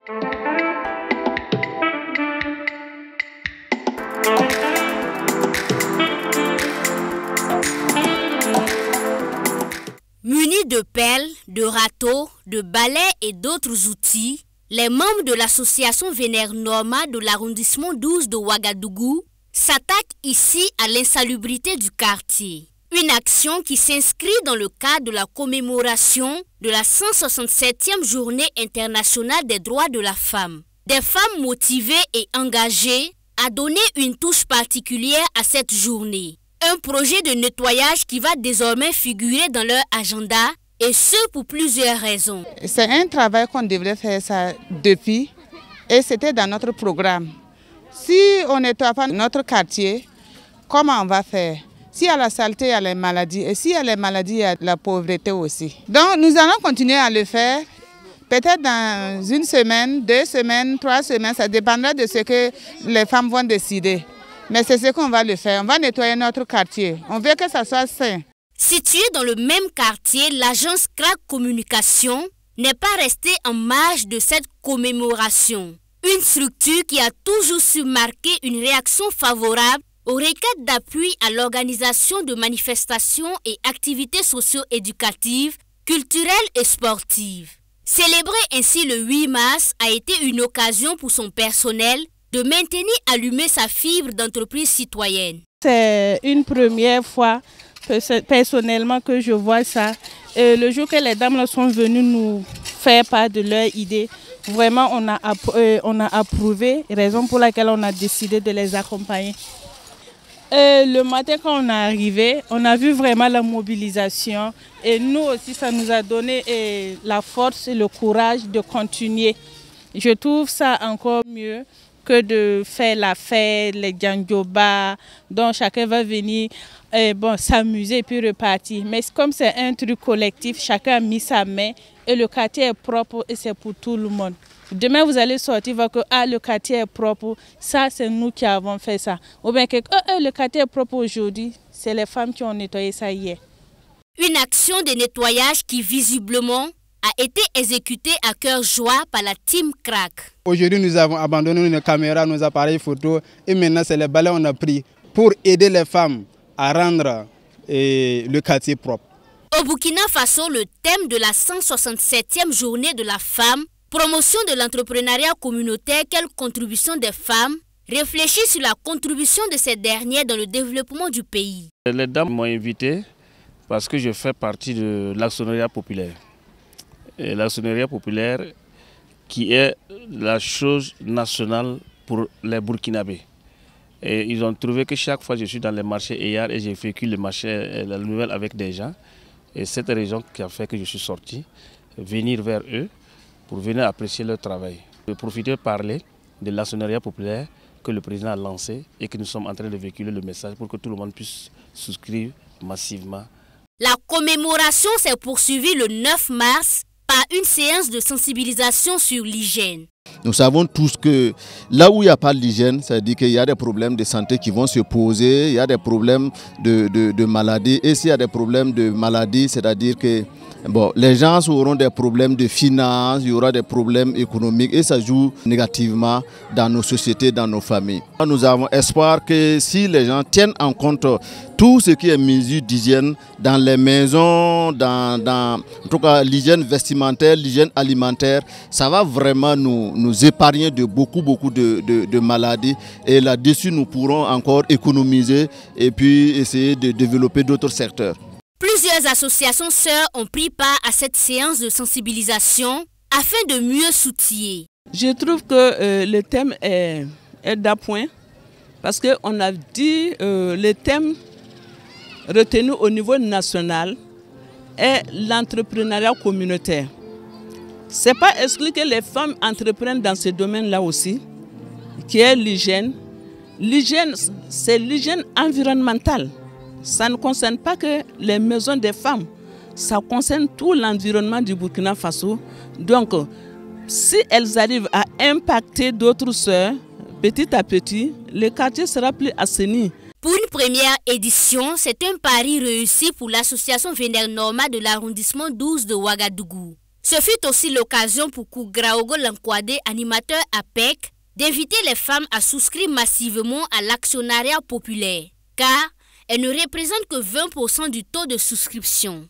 Munis de pelles, de râteaux, de balais et d'autres outils, les membres de l'association Vénère Norma de l'arrondissement 12 de Ouagadougou s'attaquent ici à l'insalubrité du quartier. Une action qui s'inscrit dans le cadre de la commémoration de la 167e journée internationale des droits de la femme. Des femmes motivées et engagées à donner une touche particulière à cette journée. Un projet de nettoyage qui va désormais figurer dans leur agenda, et ce pour plusieurs raisons. C'est un travail qu'on devrait faire ça depuis, et c'était dans notre programme. Si on ne nettoie pas notre quartier, comment on va faire? S'il y a la saleté, il y a les maladies, et s'il y a les maladies, il y a la pauvreté aussi. Donc nous allons continuer à le faire, peut-être dans une semaine, 2 semaines, 3 semaines, ça dépendra de ce que les femmes vont décider. Mais c'est ce qu'on va le faire, on va nettoyer notre quartier, on veut que ça soit sain. Située dans le même quartier, l'agence CRAC Communication n'est pas restée en marge de cette commémoration. Une structure qui a toujours su marquer une réaction favorable aux requêtes d'appui à l'organisation de manifestations et activités socio-éducatives, culturelles et sportives. Célébrer ainsi le 8 mars a été une occasion pour son personnel de maintenir allumée sa fibre d'entreprise citoyenne. C'est une première fois personnellement que je vois ça. Et le jour que les dames sont venues nous faire part de leurs idées, vraiment on a approuvé, raison pour laquelle on a décidé de les accompagner. Le matin quand on est arrivé, on a vu vraiment la mobilisation et nous aussi ça nous a donné la force et le courage de continuer. Je trouve ça encore mieux que de faire la fête, les djandjoba, dont chacun va venir s'amuser et puis repartir. Mais comme c'est un truc collectif, chacun a mis sa main et le quartier est propre et c'est pour tout le monde. Demain, vous allez sortir, voir que le quartier est propre, ça c'est nous qui avons fait ça. Ou bien que le quartier est propre aujourd'hui, c'est les femmes qui ont nettoyé ça hier. Une action de nettoyage qui visiblement a été exécutée à cœur joie par la team CRAC. Aujourd'hui, nous avons abandonné nos caméras, nos appareils photo et maintenant c'est les balais qu'on a pris pour aider les femmes à rendre le quartier propre. Au Burkina Faso, le thème de la 167e journée de la femme, promotion de l'entrepreneuriat communautaire, quelle contribution des femmes, réfléchit sur la contribution de ces dernières dans le développement du pays. Les dames m'ont invité parce que je fais partie de l'actionnariat populaire. L'actionnariat populaire qui est la chose nationale pour les Burkinabés. Et ils ont trouvé que chaque fois je suis dans les marchés hier et j'ai vécu le marché, la nouvelle avec des gens. Et cette raison qui a fait que je suis sorti, venir vers eux pour venir apprécier leur travail. Je vais profiter de parler de l'actionnariat populaire que le président a lancé et que nous sommes en train de véhiculer le message pour que tout le monde puisse souscrire massivement. La commémoration s'est poursuivie le 9 mars par une séance de sensibilisation sur l'hygiène. Nous savons tous que là où il n'y a pas d'hygiène, c'est-à-dire qu'il y a des problèmes de santé qui vont se poser, il y a des problèmes de maladies. Et s'il y a des problèmes de maladies, c'est-à-dire que les gens auront des problèmes de finances, il y aura des problèmes économiques et ça joue négativement dans nos sociétés, dans nos familles. Nous avons espoir que si les gens tiennent en compte tout ce qui est mesures d'hygiène dans les maisons, en tout cas l'hygiène vestimentaire, l'hygiène alimentaire, ça va vraiment nous épargner de beaucoup de maladies et là-dessus nous pourrons encore économiser et puis essayer de développer d'autres secteurs. Plusieurs associations sœurs ont pris part à cette séance de sensibilisation afin de mieux s'outiller. Je trouve que le thème est d'appoint parce qu'on a dit le thème retenu au niveau national est l'entrepreneuriat communautaire. Ce n'est pas exclu que les femmes entreprennent dans ce domaine-là aussi, qui est l'hygiène. L'hygiène, c'est l'hygiène environnementale. Ça ne concerne pas que les maisons des femmes, ça concerne tout l'environnement du Burkina Faso. Donc, si elles arrivent à impacter d'autres sœurs, petit à petit, le quartier sera plus assaini. Pour une première édition, c'est un pari réussi pour l'association Vénère Norma de l'arrondissement 12 de Ouagadougou. Ce fut aussi l'occasion pour Kougraogo Lankwade, animateur APEC, d'inviter les femmes à souscrire massivement à l'actionnariat populaire, car elles ne représentent que 20% du taux de souscription.